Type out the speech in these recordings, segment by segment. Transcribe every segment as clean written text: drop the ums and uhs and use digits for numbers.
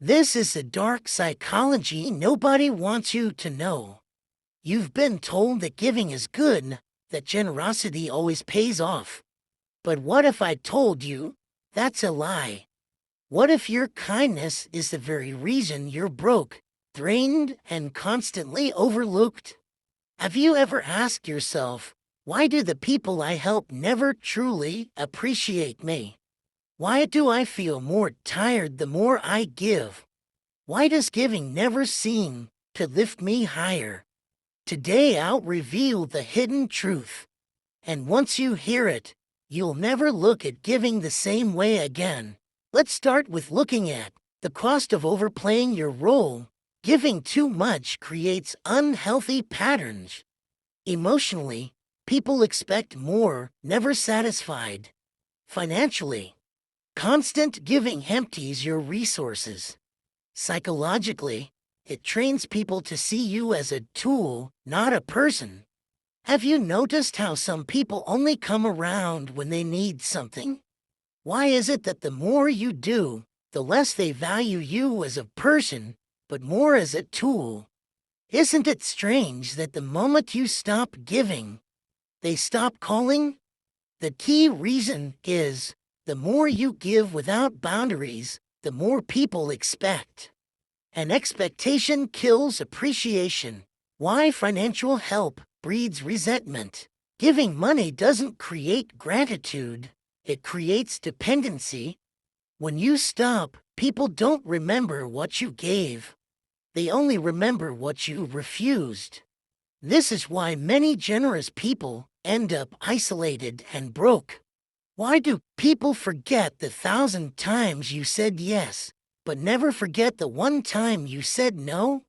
This is a dark psychology nobody wants you to know. You've been told that giving is good, that generosity always pays off. But what if I told you that's a lie? What if your kindness is the very reason you're broke, drained, and constantly overlooked? Have you ever asked yourself, why do the people I help never truly appreciate me? Why do I feel more tired the more I give? Why does giving never seem to lift me higher? Today I'll reveal the hidden truth. And once you hear it, you'll never look at giving the same way again. Let's start with looking at the cost of overplaying your role. Giving too much creates unhealthy patterns. Emotionally, people expect more, never satisfied. Financially, constant giving empties your resources. Psychologically, it trains people to see you as a tool, not a person. Have you noticed how some people only come around when they need something? Why is it that the more you do, the less they value you as a person, but more as a tool? Isn't it strange that the moment you stop giving, they stop calling? The key reason is, the more you give without boundaries, the more people expect. And expectation kills appreciation. Why financial help breeds resentment? Giving money doesn't create gratitude, it creates dependency. When you stop, people don't remember what you gave. They only remember what you refused. This is why many generous people end up isolated and broke. Why do people forget the 1,000 times you said yes, but never forget the one time you said no?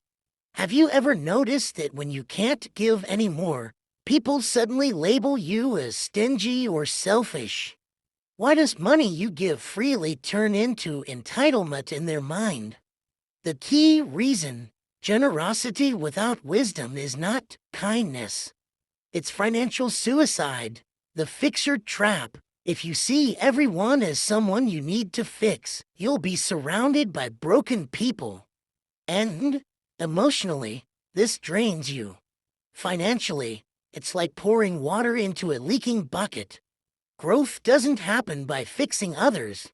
Have you ever noticed that when you can't give anymore, people suddenly label you as stingy or selfish? Why does money you give freely turn into entitlement in their mind? The key reason: generosity without wisdom is not kindness. It's financial suicide, the fixer trap. If you see everyone as someone you need to fix, you'll be surrounded by broken people. And, emotionally, this drains you. Financially, it's like pouring water into a leaking bucket. Growth doesn't happen by fixing others.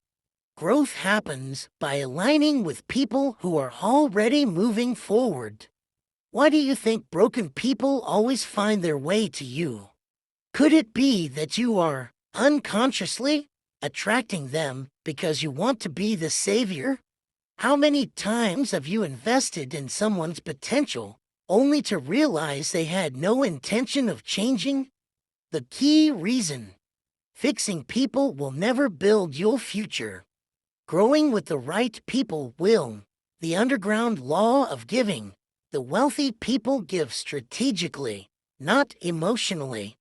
Growth happens by aligning with people who are already moving forward. Why do you think broken people always find their way to you? Could it be that you are, unconsciously, attracting them because you want to be the savior? How many times have you invested in someone's potential, only to realize they had no intention of changing? The key reason: fixing people will never build your future. Growing with the right people will. The underground law of giving. The wealthy people give strategically, not emotionally.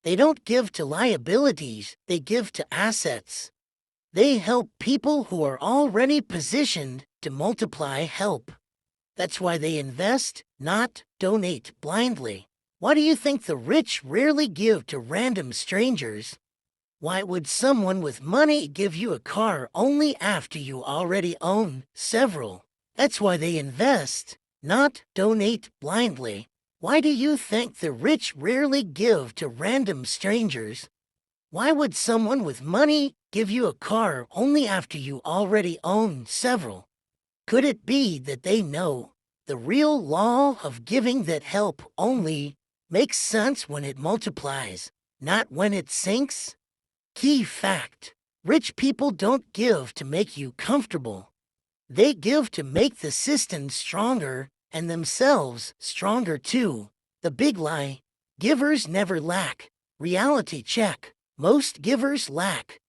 They don't give to liabilities, they give to assets. They help people who are already positioned to multiply help. That's why they invest, not donate blindly. Why do you think the rich rarely give to random strangers? Why would someone with money give you a car only after you already own several? That's why they invest, not donate blindly. Why do you think the rich rarely give to random strangers? Why would someone with money give you a car only after you already own several? Could it be that they know the real law of giving, that help only makes sense when it multiplies, not when it sinks? Key fact: rich people don't give to make you comfortable. They give to make the system stronger and themselves stronger too. The big lie: givers never lack. Reality check: most givers lack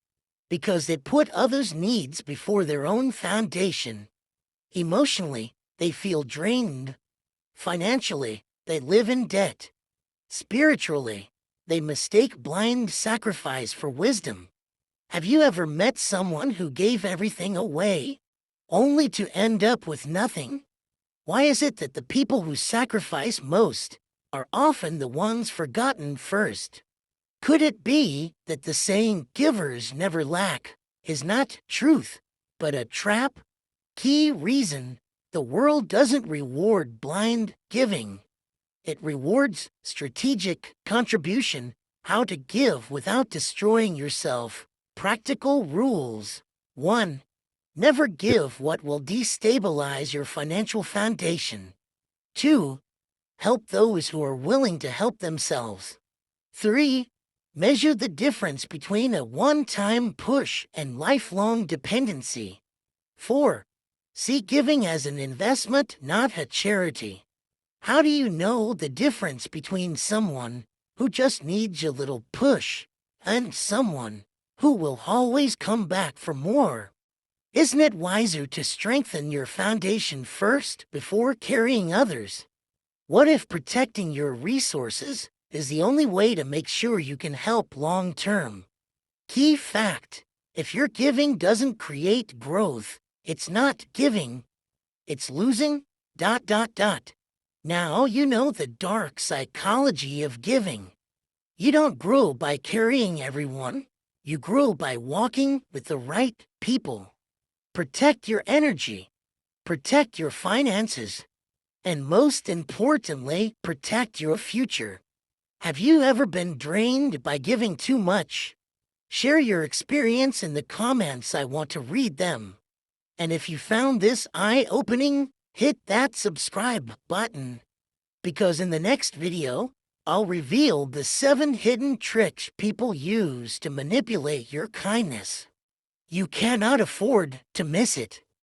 because they put others' needs before their own foundation. Emotionally, they feel drained. Financially, they live in debt. Spiritually, they mistake blind sacrifice for wisdom. Have you ever met someone who gave everything away, only to end up with nothing? Why is it that the people who sacrifice most are often the ones forgotten first? Could it be that the saying, "givers never lack," is not truth, but a trap? Key reason: the world doesn't reward blind giving. It rewards strategic contribution, how to give without destroying yourself. Practical rules. 1. Never give what will destabilize your financial foundation. 2. Help those who are willing to help themselves. 3. Measure the difference between a one-time push and lifelong dependency. 4. See giving as an investment, not a charity. How do you know the difference between someone who just needs a little push and someone who will always come back for more? Isn't it wiser to strengthen your foundation first before carrying others? What if protecting your resources is the only way to make sure you can help long term? Key fact: if your giving doesn't create growth, it's not giving, it's losing. Now you know the dark psychology of giving. You don't grow by carrying everyone. You grow by walking with the right people. Protect your energy. Protect your finances. And most importantly, protect your future. Have you ever been drained by giving too much? Share your experience in the comments. I want to read them. And if you found this eye-opening, hit that subscribe button. Because in the next video, I'll reveal the 7 hidden tricks people use to manipulate your kindness. You cannot afford to miss it.